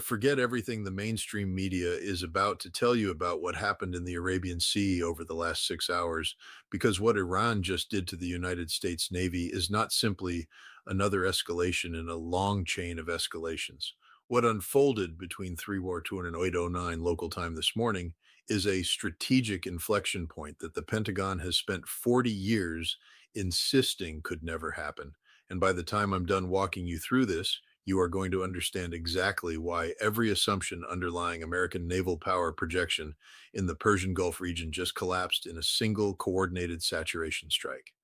Forget everything the mainstream media is about to tell you about what happened in the Arabian Sea over the last 6 hours, because what Iran just did to the United States Navy is not simply another escalation in a long chain of escalations. What unfolded between 3 war 2 and 809 local time this morning is a strategic inflection point that the Pentagon has spent 40 years insisting could never happen. And by the time I'm done walking you through this, you are going to understand exactly why every assumption underlying American naval power projection in the Persian Gulf region just collapsed in a single coordinated saturation strike.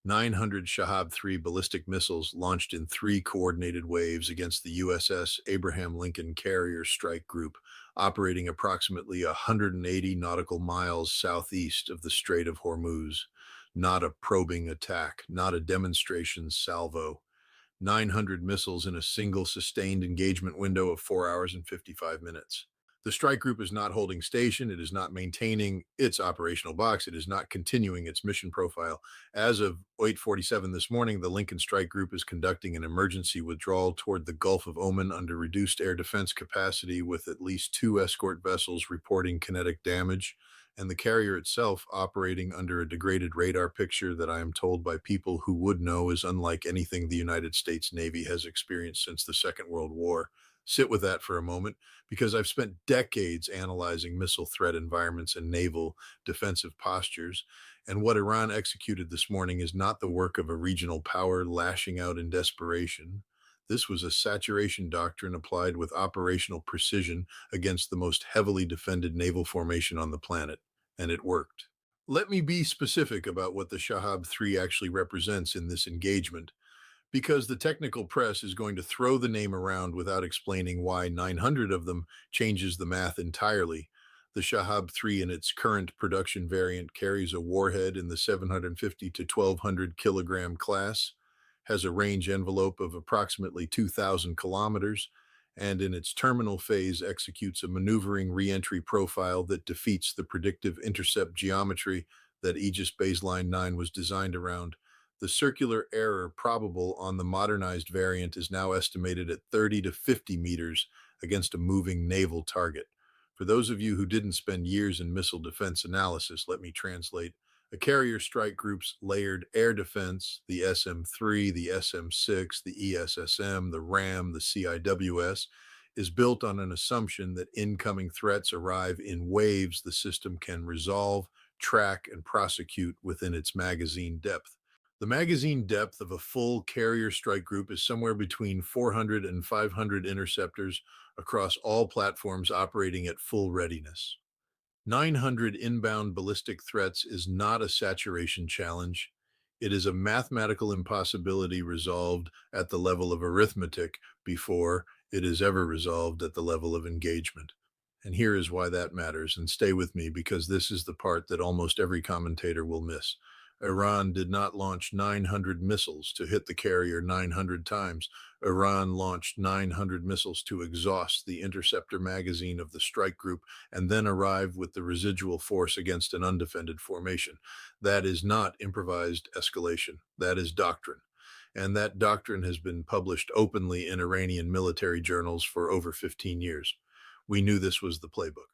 900 Shahab 3 ballistic missiles launched in three coordinated waves against the USS Abraham Lincoln Carrier Strike Group, operating approximately 180 nautical miles southeast of the Strait of Hormuz. Not a probing attack, not a demonstration salvo. 900 missiles in a single sustained engagement window of 4 hours and 55 minutes. The strike group is not holding station. It is not maintaining its operational box. It is not continuing its mission profile. As of 8:47 this morning, the Lincoln Strike Group is conducting an emergency withdrawal toward the Gulf of Oman under reduced air defense capacity, with at least two escort vessels reporting kinetic damage, and the carrier itself operating under a degraded radar picture that I am told by people who would know is unlike anything the United States Navy has experienced since the Second World War. Sit with that for a moment, because I've spent decades analyzing missile threat environments and naval defensive postures, and what Iran executed this morning is not the work of a regional power lashing out in desperation. This was a saturation doctrine applied with operational precision against the most heavily defended naval formation on the planet, and it worked. Let me be specific about what the Shahab 3 actually represents in this engagement, because the technical press is going to throw the name around without explaining why 900 of them changes the math entirely. The Shahab 3 in its current production variant carries a warhead in the 750 to 1200 kilogram class, has a range envelope of approximately 2,000 kilometers, and in its terminal phase executes a maneuvering reentry profile that defeats the predictive intercept geometry that Aegis Baseline 9 was designed around. The circular error probable on the modernized variant is now estimated at 30 to 50 meters against a moving naval target. For those of you who didn't spend years in missile defense analysis, let me translate. A carrier strike group's layered air defense, the SM-3, the SM-6, the ESSM, the RAM, the CIWS, is built on an assumption that incoming threats arrive in waves the system can resolve, track, and prosecute within its magazine depth. The magazine depth of a full carrier strike group is somewhere between 400 and 500 interceptors across all platforms operating at full readiness. 900 inbound ballistic threats is not a saturation challenge. It is a mathematical impossibility resolved at the level of arithmetic before it is ever resolved at the level of engagement. And here is why that matters, and stay with me because this is the part that almost every commentator will miss. Iran did not launch 900 missiles to hit the carrier 900 times. Iran launched 900 missiles to exhaust the interceptor magazine of the strike group and then arrive with the residual force against an undefended formation. That is not improvised escalation. That is doctrine. And that doctrine has been published openly in Iranian military journals for over 15 years. We knew this was the playbook.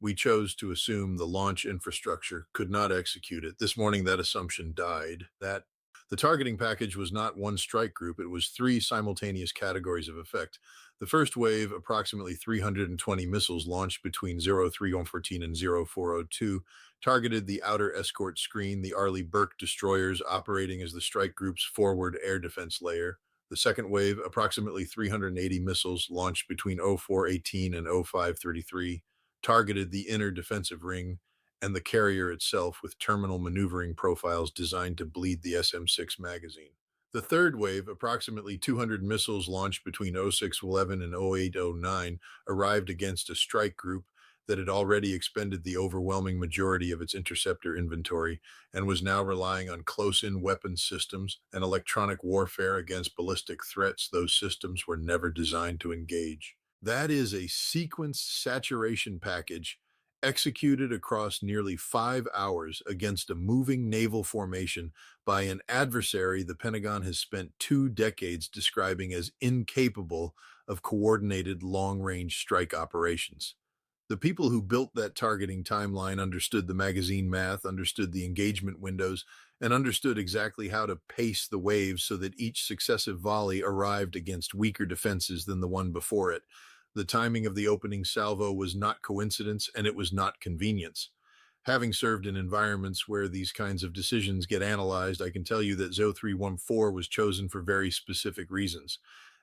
We chose to assume the launch infrastructure could not execute it. This morning, that assumption died. That the targeting package was not one strike group, it was three simultaneous categories of effect. The first wave, approximately 320 missiles launched between 0314 and 0402, targeted the outer escort screen, the Arleigh Burke destroyers operating as the strike group's forward air defense layer. The second wave, approximately 380 missiles launched between 0418 and 0533, targeted the inner defensive ring and the carrier itself with terminal maneuvering profiles designed to bleed the SM-6 magazine. The third wave, approximately 200 missiles launched between 0611 and 0809, arrived against a strike group that had already expended the overwhelming majority of its interceptor inventory and was now relying on close-in weapons systems and electronic warfare against ballistic threats those systems were never designed to engage. That is a sequence saturation package executed across nearly 5 hours against a moving naval formation by an adversary the Pentagon has spent 2 decades describing as incapable of coordinated long-range strike operations. The people who built that targeting timeline understood the magazine math, understood the engagement windows, and understood exactly how to pace the waves so that each successive volley arrived against weaker defenses than the one before it. The timing of the opening salvo was not coincidence, and it was not convenience. Having served in environments where these kinds of decisions get analyzed, I can tell you that ZO 314 was chosen for very specific reasons.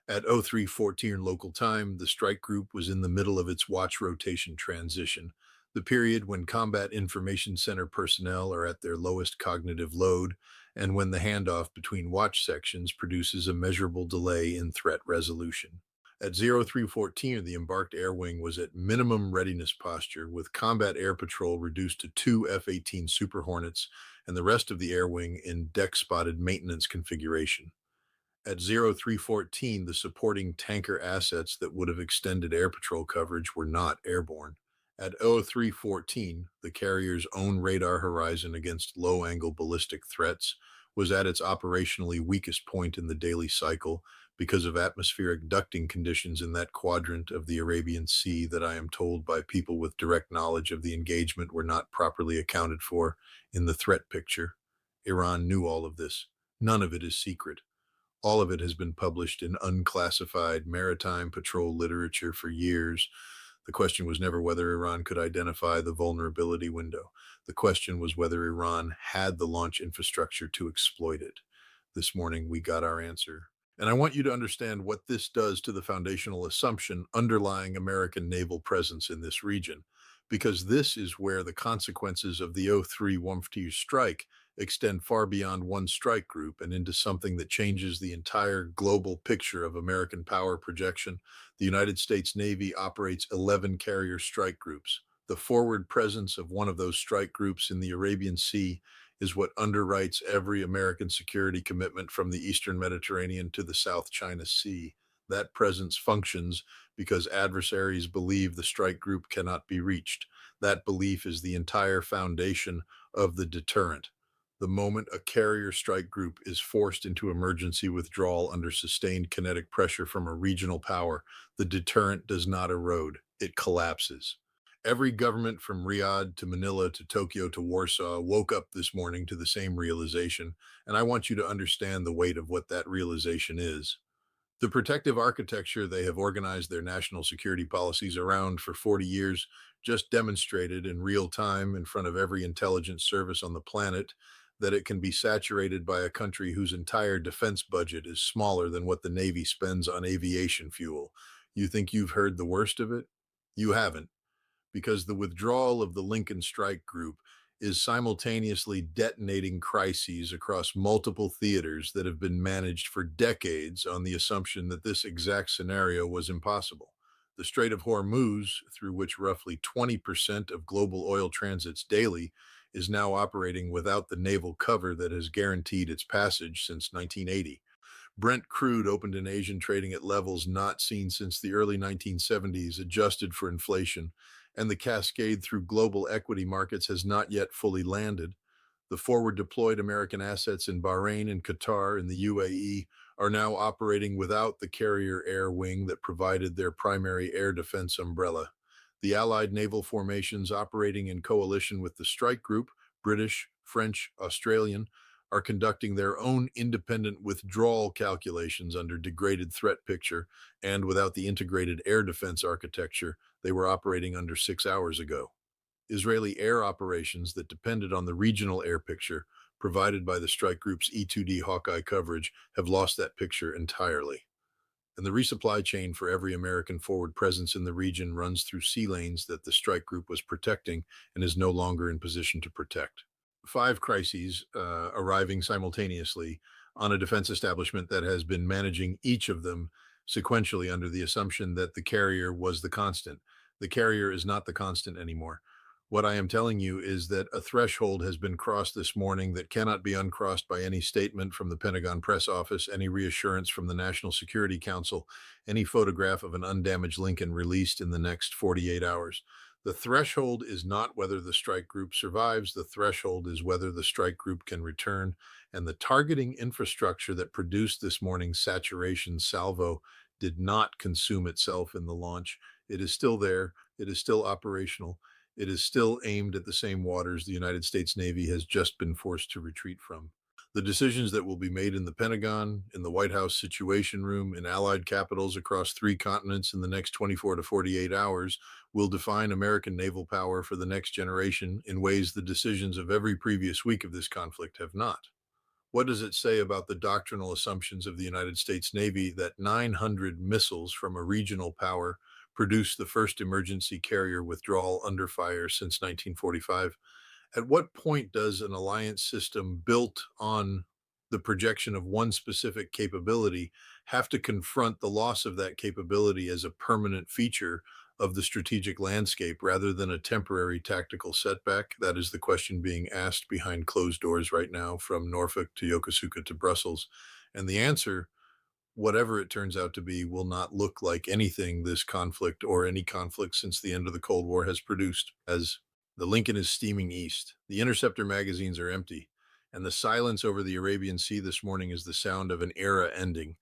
At 0314 local time, the strike group was in the middle of its watch rotation transition, the period when combat information center personnel are at their lowest cognitive load and when the handoff between watch sections produces a measurable delay in threat resolution. At 0314, the embarked air wing was at minimum readiness posture, with combat air patrol reduced to two F-18 Super Hornets and the rest of the air wing in deck-spotted maintenance configuration. At 0314, the supporting tanker assets that would have extended air patrol coverage were not airborne. At 0314, the carrier's own radar horizon against low-angle ballistic threats was at its operationally weakest point in the daily cycle because of atmospheric ducting conditions in that quadrant of the Arabian Sea that I am told by people with direct knowledge of the engagement were not properly accounted for in the threat picture. Iran knew all of this. None of it is secret. All of it has been published in unclassified maritime patrol literature for years. The question was never whether Iran could identify the vulnerability window. The question was whether Iran had the launch infrastructure to exploit it. This morning, we got our answer. And I want you to understand what this does to the foundational assumption underlying American naval presence in this region, because this is where the consequences of the 0312 strike extend far beyond one strike group and into something that changes the entire global picture of American power projection. The United States Navy operates 11 carrier strike groups. The forward presence of one of those strike groups in the Arabian Sea is what underwrites every American security commitment from the Eastern Mediterranean to the South China Sea. That presence functions because adversaries believe the strike group cannot be reached. That belief is the entire foundation of the deterrent. The moment a carrier strike group is forced into emergency withdrawal under sustained kinetic pressure from a regional power, the deterrent does not erode, it collapses. Every government from Riyadh to Manila to Tokyo to Warsaw woke up this morning to the same realization, and I want you to understand the weight of what that realization is. The protective architecture they have organized their national security policies around for 40 years just demonstrated in real time in front of every intelligence service on the planet that it can be saturated by a country whose entire defense budget is smaller than what the Navy spends on aviation fuel. You think you've heard the worst of it? You haven't, because the withdrawal of the Lincoln Strike Group is simultaneously detonating crises across multiple theaters that have been managed for decades on the assumption that this exact scenario was impossible. The Strait of Hormuz, through which roughly 20% of global oil transits daily, is now operating without the naval cover that has guaranteed its passage since 1980. Brent crude opened in Asian trading at levels not seen since the early 1970s, adjusted for inflation, and the cascade through global equity markets has not yet fully landed. The forward deployed American assets in Bahrain and Qatar and the UAE are now operating without the carrier air wing that provided their primary air defense umbrella. The Allied naval formations operating in coalition with the strike group, British, French, Australian, are conducting their own independent withdrawal calculations under degraded threat picture, and without the integrated air defense architecture they were operating under 6 hours ago. Israeli air operations that depended on the regional air picture provided by the strike group's E-2D Hawkeye coverage have lost that picture entirely. And the resupply chain for every American forward presence in the region runs through sea lanes that the strike group was protecting and is no longer in position to protect. Five crises arriving simultaneously on a defense establishment that has been managing each of them sequentially under the assumption that the carrier was the constant. The carrier is not the constant anymore. What I am telling you is that a threshold has been crossed this morning that cannot be uncrossed by any statement from the Pentagon press office, any reassurance from the National Security Council, any photograph of an undamaged Lincoln released in the next 48 hours. The threshold is not whether the strike group survives. The threshold is whether the strike group can return. And the targeting infrastructure that produced this morning's saturation salvo did not consume itself in the launch. It is still there. It is still operational. It is still aimed at the same waters the United States Navy has just been forced to retreat from. The decisions that will be made in the Pentagon, in the White House Situation Room, in allied capitals across 3 continents in the next 24 to 48 hours will define American naval power for the next generation in ways the decisions of every previous week of this conflict have not. What does it say about the doctrinal assumptions of the United States Navy that 900 missiles from a regional power produced the first emergency carrier withdrawal under fire since 1945? At what point does an alliance system built on the projection of one specific capability have to confront the loss of that capability as a permanent feature of the strategic landscape rather than a temporary tactical setback? That is the question being asked behind closed doors right now from Norfolk to Yokosuka to Brussels. And the answer, whatever it turns out to be, will not look like anything this conflict or any conflict since the end of the Cold War has produced. As the Lincoln is steaming east, the interceptor magazines are empty, and the silence over the Arabian Sea this morning is the sound of an era ending.